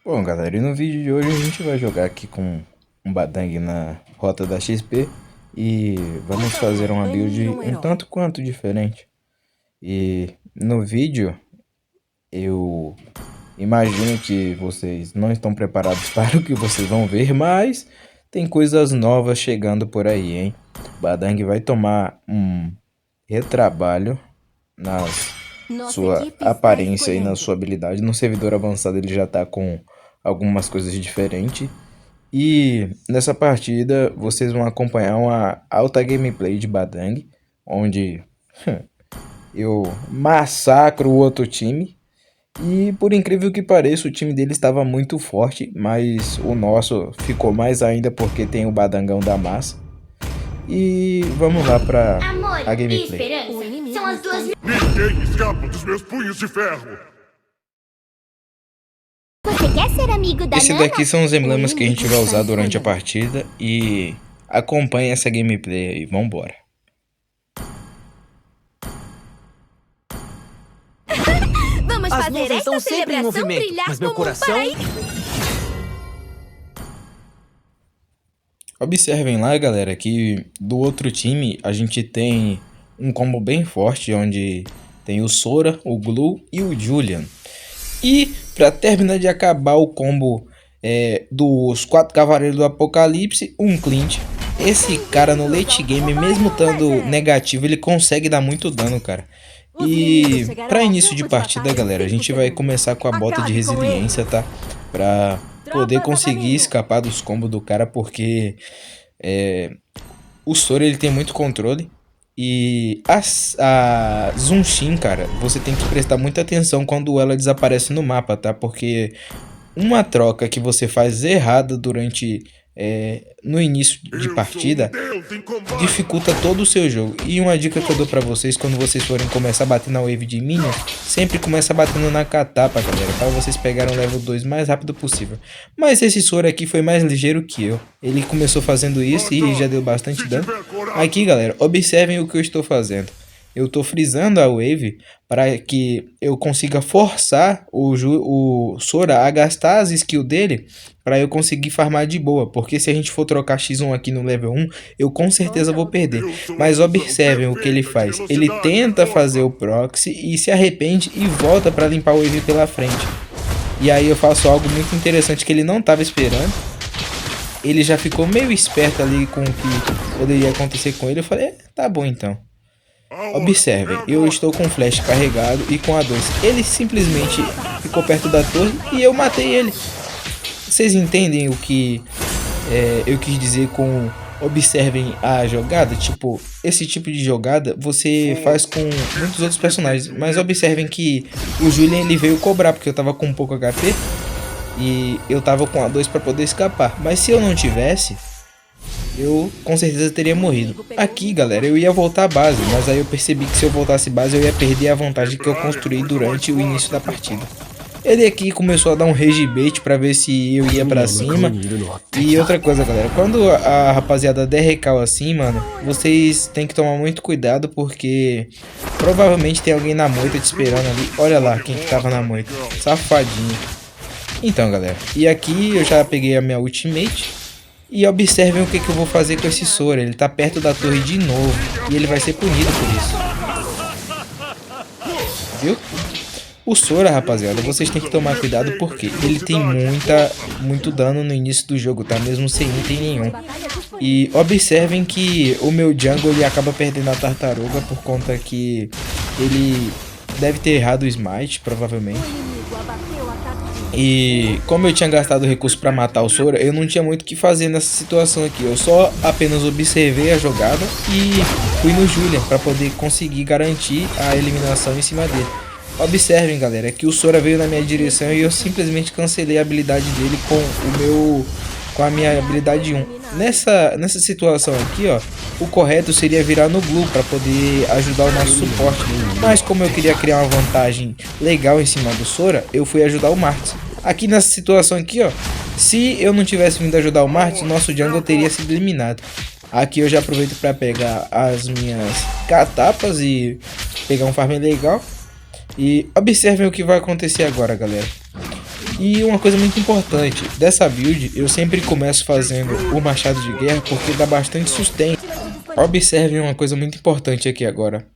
Bom, galera, e no vídeo de hoje a gente vai jogar aqui com um Badang na rota da XP e vamos fazer uma build um tanto quanto diferente. E no vídeo eu imagino que vocês não estão preparados para o que vocês vão ver, mas tem coisas novas chegando por aí, hein? Badang vai tomar um retrabalho na sua aparência e na sua habilidade. No servidor avançado ele já tá com algumas coisas diferentes. E nessa partida vocês vão acompanhar uma alta gameplay de Badang, onde eu massacro o outro time. E por incrível que pareça, o time dele estava muito forte, mas o nosso ficou mais ainda porque tem o Badangão da massa. E vamos lá para a gameplay. São as duas. Ninguém escapa dos meus punhos de ferro! Você quer ser amigo da Esse Nana? daqui são os emblemas que a gente vai usar durante a partida e acompanhe essa gameplay aí, vambora. Vamos As fazer nuvens esta estão sempre em celebração movimento, brilhar mas meu como um coração... paraíso. Observem lá, galera, que do outro time a gente tem um combo bem forte, onde tem o Sora, o Glue e o Julian. E para terminar de acabar o combo dos 4 Cavaleiros do Apocalipse, um Clint. Esse cara no late game, mesmo estando negativo, ele consegue dar muito dano, cara. E para início de partida, galera, a gente vai começar com a bota de resiliência, tá? Pra poder conseguir escapar dos combos do cara, porque o Sora ele tem muito controle. E a Zunshin, cara, você tem que prestar muita atenção quando ela desaparece no mapa, tá? Porque uma troca que você faz errada durante no início de partida dificulta todo o seu jogo. E uma dica que eu dou pra vocês, quando vocês forem começar a bater na wave de minion, sempre começa batendo na catapa, galera, para vocês pegarem o level 2 mais rápido possível. Mas esse Sora aqui foi mais ligeiro que eu. Ele começou fazendo isso e já deu bastante dano. Aqui, galera, observem o que eu estou fazendo. Eu tô frisando a wave para que eu consiga forçar o Sora a gastar as skills dele para eu conseguir farmar de boa. Porque se a gente for trocar X1 aqui no level 1, eu com certeza vou perder. Mas observem o que ele faz. Ele tenta fazer o proxy e se arrepende e volta para limpar o wave pela frente. E aí eu faço algo muito interessante que ele não estava esperando. Ele já ficou meio esperto ali com o que poderia acontecer com ele. Eu falei, tá bom então. Observem, eu estou com o flash carregado e com a 2. Ele simplesmente ficou perto da torre e eu matei ele. Vocês entendem o que eu quis dizer com observem a jogada? Tipo, esse tipo de jogada você faz com muitos outros personagens. Mas observem que o Julian ele veio cobrar porque eu tava com pouco HP e eu tava com a 2 para poder escapar. Mas se eu não tivesse, eu com certeza teria morrido. Aqui, galera, eu ia voltar à base, mas aí eu percebi que se eu voltasse base eu ia perder a vantagem que eu construí durante o início da partida. Ele aqui começou a dar um rage bait pra ver se eu ia pra cima. E outra coisa, galera, quando a rapaziada der recal assim, mano, vocês tem que tomar muito cuidado, porque provavelmente tem alguém na moita te esperando ali. Olha lá quem que tava na moita, safadinho. Então, galera, e aqui eu já peguei a minha ultimate. E observem o que eu vou fazer com esse Sora. Ele tá perto da torre de novo e ele vai ser punido por isso. Viu? O Sora, rapaziada, vocês têm que tomar cuidado porque ele tem muito dano no início do jogo, tá? Mesmo sem item nenhum. E observem que o meu jungle ele acaba perdendo a tartaruga por conta que ele deve ter errado o smite, provavelmente. E como eu tinha gastado recurso para matar o Sora, eu não tinha muito o que fazer nessa situação aqui. Eu só apenas observei a jogada e fui no Julian para poder conseguir garantir a eliminação em cima dele. Observem, galera, que o Sora veio na minha direção e eu simplesmente cancelei a habilidade dele com a minha habilidade 1. Nessa situação aqui, ó, o correto seria virar no Glue para poder ajudar o nosso suporte. Mas como eu queria criar uma vantagem legal em cima do Sora, eu fui ajudar o Marcos. Aqui nessa situação aqui, ó, se eu não tivesse vindo ajudar o Marcos, o nosso jungle teria sido eliminado. Aqui eu já aproveito para pegar as minhas catapas e pegar um farm legal. E observem o que vai acontecer agora, galera. E uma coisa muito importante, dessa build eu sempre começo fazendo o machado de guerra porque dá bastante sustain. Observe uma coisa muito importante aqui agora.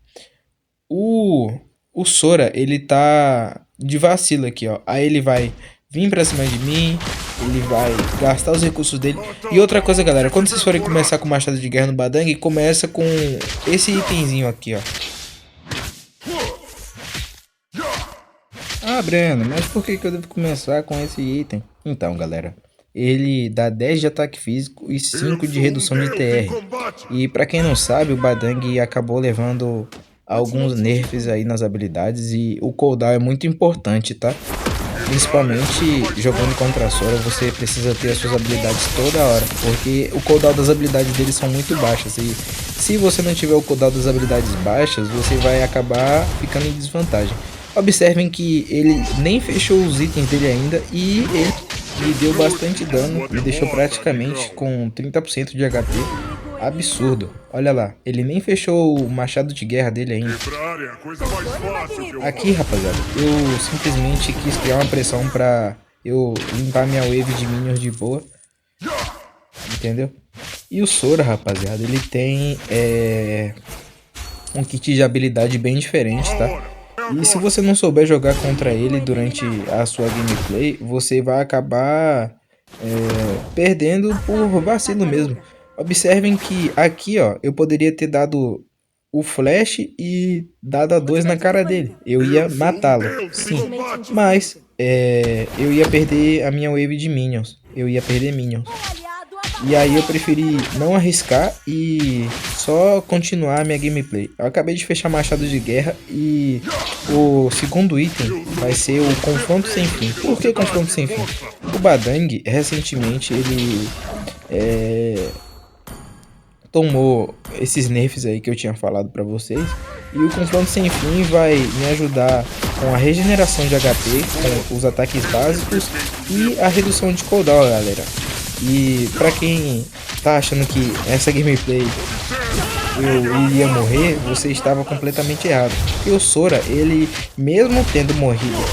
O Sora, ele tá de vacilo aqui, ó. Aí ele vai vir pra cima de mim, ele vai gastar os recursos dele. E outra coisa, galera, quando vocês forem começar com o machado de guerra no Badang, começa com esse itemzinho aqui, ó. Ah, Breno, mas por que eu devo começar com esse item? Então, galera, ele dá 10 de ataque físico e 5 de redução de TR. E pra quem não sabe, o Badang acabou levando alguns nerfs aí nas habilidades e o cooldown é muito importante, tá? Principalmente jogando contra a Sora, você precisa ter as suas habilidades toda hora, porque o cooldown das habilidades dele são muito baixas e se você não tiver o cooldown das habilidades baixas, você vai acabar ficando em desvantagem. Observem que ele nem fechou os itens dele ainda e ele me deu bastante dano, me deixou praticamente com 30% de HP. Absurdo. Olha lá, ele nem fechou o machado de guerra dele ainda. Aqui, rapaziada, eu simplesmente quis criar uma pressão pra eu limpar minha wave de minions de boa. Entendeu? E o Sora, rapaziada, ele tem um kit de habilidade bem diferente, tá? E se você não souber jogar contra ele durante a sua gameplay, você vai acabar perdendo por vacilo mesmo. Observem que aqui, ó, eu poderia ter dado o flash e dado a 2 na cara dele. Eu ia matá-lo, sim. Mas eu ia perder a minha wave de minions. Eu ia perder minions. E aí eu preferi não arriscar e só continuar a minha gameplay. Eu acabei de fechar machado de guerra e o segundo item vai ser o confronto sem fim. Por que confronto sem fim? O Badang, recentemente, ele tomou esses nerfs aí que eu tinha falado pra vocês. E o confronto sem fim vai me ajudar com a regeneração de HP, com os ataques básicos e a redução de cooldown, galera. E pra quem tá achando que essa gameplay eu iria morrer, você estava completamente errado. Porque o Sora, ele mesmo tendo morrido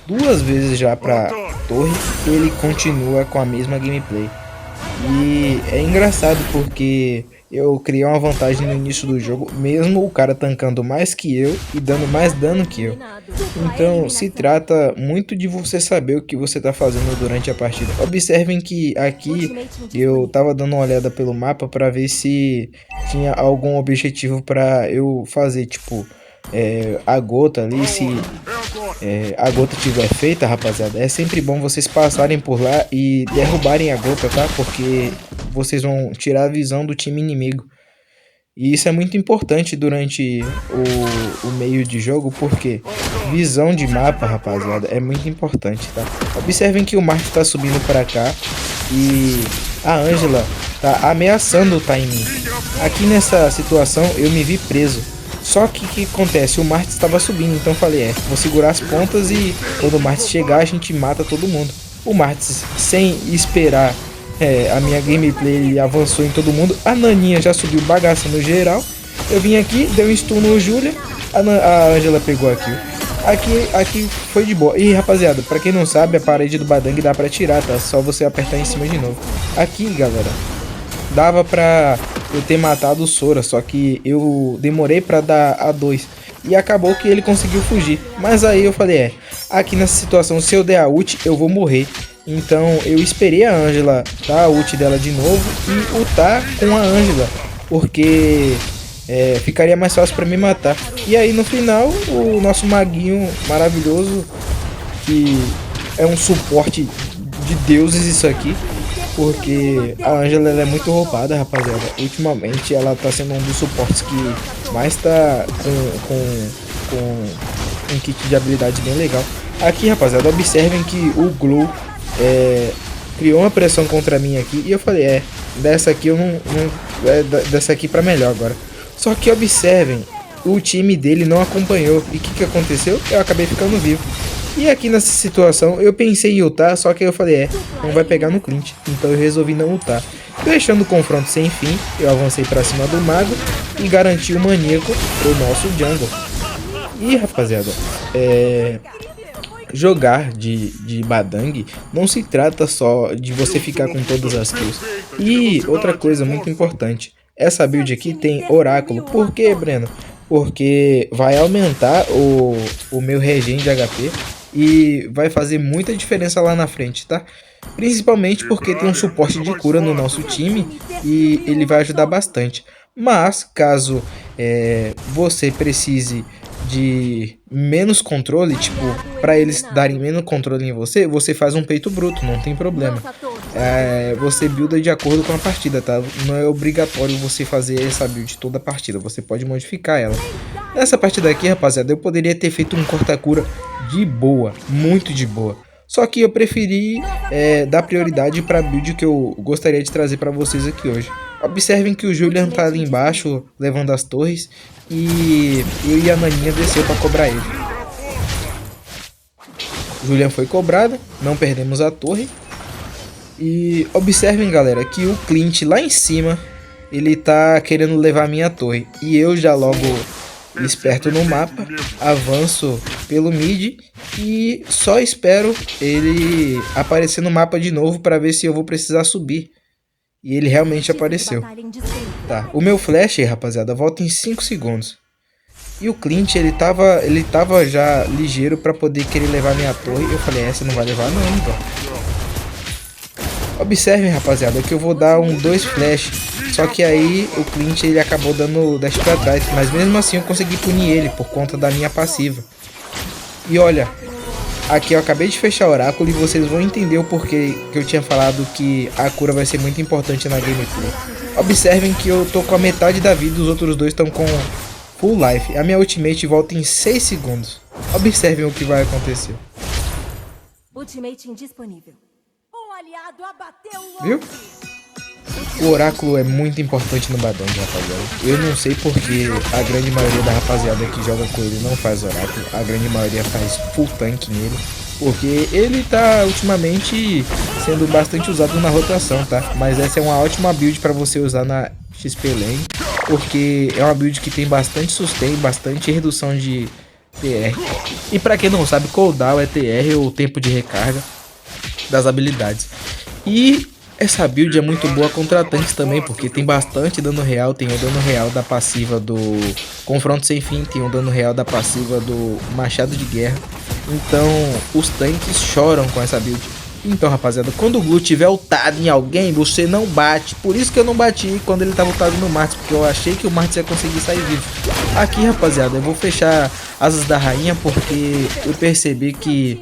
2 vezes já pra torre, ele continua com a mesma gameplay. E é engraçado porque eu criei uma vantagem no início do jogo, mesmo o cara tancando mais que eu e dando mais dano que eu. Então se trata muito de você saber o que você está fazendo durante a partida. Observem que aqui eu tava dando uma olhada pelo mapa para ver se tinha algum objetivo para eu fazer, tipo a gota ali. Se a gota tiver feita, rapaziada, é sempre bom vocês passarem por lá e derrubarem a gota, tá? Porque vocês vão tirar a visão do time inimigo. E isso é muito importante durante o meio de jogo, porque visão de mapa, rapaziada, é muito importante, tá? Observem que o Mark tá subindo para cá e a Angela tá ameaçando o timing. Aqui nessa situação eu me vi preso. Só que o que acontece? O Martins estava subindo, então eu falei, vou segurar as pontas e quando o Martins chegar a gente mata todo mundo. O Martins, sem esperar a minha gameplay, ele avançou em todo mundo. A Naninha já subiu bagaça no geral. Eu vim aqui, dei um stun no Julia, a Angela pegou aqui. Aqui foi de boa. E rapaziada, pra quem não sabe, a parede do Badang dá pra tirar, tá? Só você apertar em cima de novo. Aqui, galera, dava pra eu ter matado o Sora, só que eu demorei pra dar a 2 e acabou que ele conseguiu fugir. Mas aí eu falei, aqui nessa situação, se eu der a ult, eu vou morrer. Então eu esperei a Angela dar a ult dela de novo e ultar com a Angela, porque ficaria mais fácil pra me matar. E aí no final, o nosso maguinho maravilhoso, que é um suporte de deuses isso aqui, porque a Angela ela é muito roubada, rapaziada. Ultimamente ela tá sendo um dos suportes que mais tá com um kit de habilidade bem legal. Aqui, rapaziada, observem que o Glow criou uma pressão contra mim aqui. E eu falei, dessa aqui eu não dessa aqui pra melhor agora. Só que observem, o time dele não acompanhou. E o que aconteceu? Eu acabei ficando vivo. E aqui nessa situação eu pensei em ultar, só que eu falei, não vai pegar no Clint. Então eu resolvi não ultar. Deixando o confronto sem fim, eu avancei pra cima do mago e garanti o maníaco pro nosso jungle. E rapaziada, jogar de Badang não se trata só de você ficar com todas as kills. E outra coisa muito importante, essa build aqui tem oráculo. Por quê, Breno? Porque vai aumentar o meu regen de HP e vai fazer muita diferença lá na frente, tá? Principalmente porque tem um suporte de cura no nosso time e ele vai ajudar bastante. Mas caso você precise de menos controle, tipo, para eles darem menos controle em você, você faz um peito bruto, não tem problema. Você builda de acordo com a partida, tá? Não é obrigatório você fazer essa build toda a partida, você pode modificar ela. Nessa partida aqui, rapaziada, eu poderia ter feito um corta-cura de boa, muito de boa. Só que eu preferi dar prioridade para a build que eu gostaria de trazer para vocês aqui hoje. Observem que o Julian tá ali embaixo, levando as torres, e eu e a Naninha desceu para cobrar ele. O Julian foi cobrado, não perdemos a torre. E observem, galera, que o Clint lá em cima, ele tá querendo levar a minha torre. E eu já logo esperto no mapa, avanço pelo mid e só espero ele aparecer no mapa de novo para ver se eu vou precisar subir. E ele realmente apareceu. Tá, o meu flash, rapaziada, volta em 5 segundos. E o Clint, ele tava já ligeiro para poder querer levar minha torre. Eu falei, essa não vai levar não, então. Observem, rapaziada, que eu vou dar 2 flash. Só que aí o Clint, ele acabou dando dash pra trás. Mas mesmo assim eu consegui punir ele por conta da minha passiva. E olha, aqui eu acabei de fechar o oráculo e vocês vão entender o porquê que eu tinha falado que a cura vai ser muito importante na gameplay. Observem que eu tô com a metade da vida e os outros dois estão com full life. A minha ultimate volta em 6 segundos. Observem o que vai acontecer. Ultimate indisponível. Um aliado abateu o Viu? O oráculo é muito importante no Badang, rapaziada. Eu não sei porque a grande maioria da rapaziada que joga com ele não faz oráculo. A grande maioria faz full tank nele. Porque ele tá ultimamente sendo bastante usado na rotação, tá? Mas essa é uma ótima build para você usar na XP Lane. Porque é uma build que tem bastante sustain, bastante redução de TR. E para quem não sabe, cooldown é TR, ou tempo de recarga das habilidades. E essa build é muito boa contra tanques também, porque tem bastante dano real. Tem o dano real da passiva do Confronto Sem Fim, tem o dano real da passiva do Machado de Guerra. Então os tanques choram com essa build. Então, rapaziada, quando o Glue tiver ultado em alguém, você não bate. Por isso que eu não bati quando ele tava ultado no Martins, porque eu achei que o Martins ia conseguir sair vivo. Aqui, rapaziada, eu vou fechar Asas da Rainha, porque eu percebi que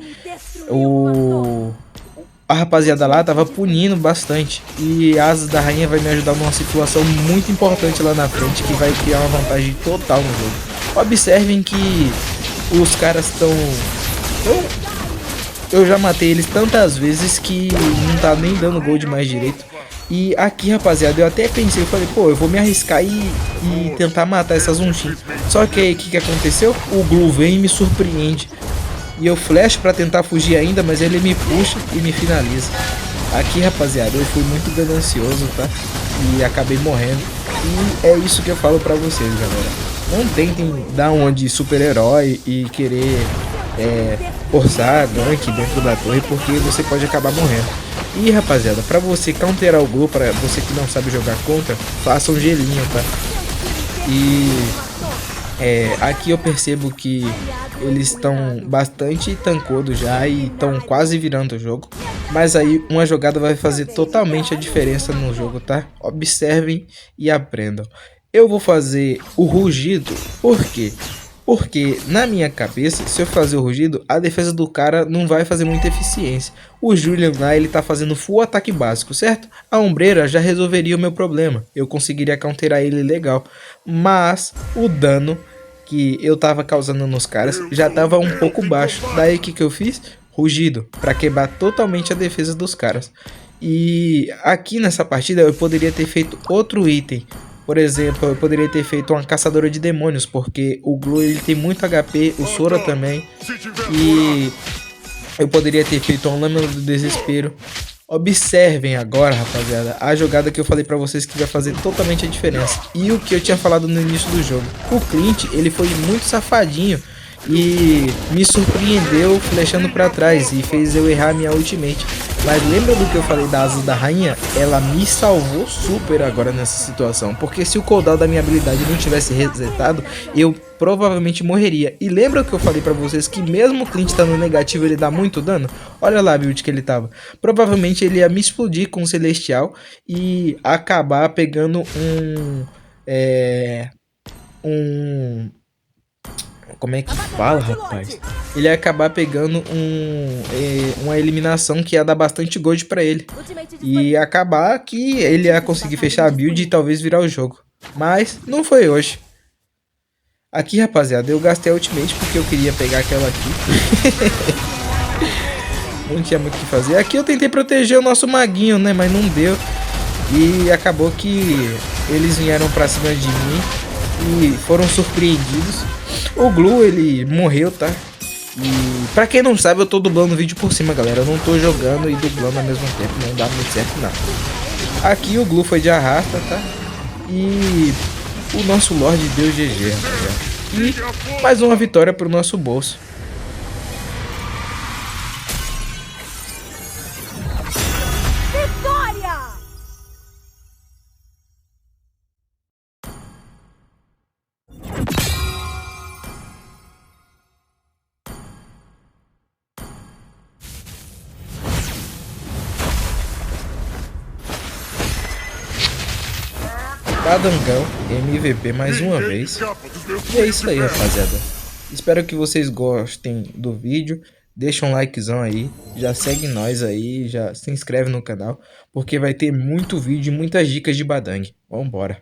a rapaziada lá tava punindo bastante. E Asas da Rainha vai me ajudar numa situação muito importante lá na frente, que vai criar uma vantagem total no jogo. Observem que os caras estão... Eu já matei eles tantas vezes que não tá nem dando gol de mais direito. E aqui, rapaziada, eu até pensei, eu falei, pô, eu vou me arriscar e tentar matar essas Unshin. Só que aí, o que aconteceu? O Glue vem e me surpreende. E eu flash pra tentar fugir ainda, mas ele me puxa e me finaliza. Aqui, rapaziada, eu fui muito ganancioso, tá? E acabei morrendo. E é isso que eu falo pra vocês, galera. Não tentem dar uma de super-herói e querer forçar gank dentro da torre, porque você pode acabar morrendo. E, rapaziada, pra você counterar o Glue, pra você que não sabe jogar contra, faça um gelinho, tá? E... aqui eu percebo que eles estão bastante tancudos já e estão quase virando o jogo. Mas aí uma jogada vai fazer totalmente a diferença no jogo, tá? Observem e aprendam. Eu vou fazer o rugido, por quê? Porque na minha cabeça, se eu fazer o rugido, a defesa do cara não vai fazer muita eficiência. O Julian lá, ele tá fazendo full ataque básico, certo? A ombreira já resolveria o meu problema. Eu conseguiria counterar ele legal. Mas o dano que eu tava causando nos caras já tava um pouco baixo. Daí o que eu fiz? Rugido, para quebrar totalmente a defesa dos caras. E aqui nessa partida eu poderia ter feito outro item. Por exemplo, eu poderia ter feito uma caçadora de demônios, porque o Glue ele tem muito HP, o Sora também. E eu poderia ter feito uma lâmina do desespero. Observem agora, rapaziada, a jogada que eu falei pra vocês que vai fazer totalmente a diferença. E o que eu tinha falado no início do jogo. O Clint, ele foi muito safadinho e me surpreendeu flechando pra trás e fez eu errar minha ultimate. Mas lembra do que eu falei da asa da rainha? Ela me salvou super agora nessa situação, porque se o cooldown da minha habilidade não tivesse resetado, eu provavelmente morreria. E lembra que eu falei pra vocês que mesmo o Clint estando negativo ele dá muito dano? Olha lá a build que ele tava. Provavelmente ele ia me explodir com o Celestial e acabar pegando como é que fala, rapaz? Ele ia acabar pegando uma eliminação que ia dar bastante gold pra ele. E ia acabar que ele ia conseguir fechar a build e talvez virar o jogo. Mas não foi hoje. Aqui, rapaziada, eu gastei a ultimate porque eu queria pegar aquela aqui. Não tinha muito o que fazer. Aqui eu tentei proteger o nosso maguinho, né? Mas não deu. E acabou que eles vieram pra cima de mim e foram surpreendidos. O Glue, ele morreu, tá? E pra quem não sabe, eu tô dublando o vídeo por cima, galera. Eu não tô jogando e dublando ao mesmo tempo. Não dá muito certo, não. Aqui o Glue foi de arrasta, tá? E o nosso Lorde deu GG, rapaziada. E mais uma vitória pro nosso bolso. Vitória! Badangão, MVP mais uma vez. E é isso aí, rapaziada. Espero que vocês gostem do vídeo. Deixa um likezão aí, já segue nós aí, já se inscreve no canal, porque vai ter muito vídeo e muitas dicas de Badang. Vambora.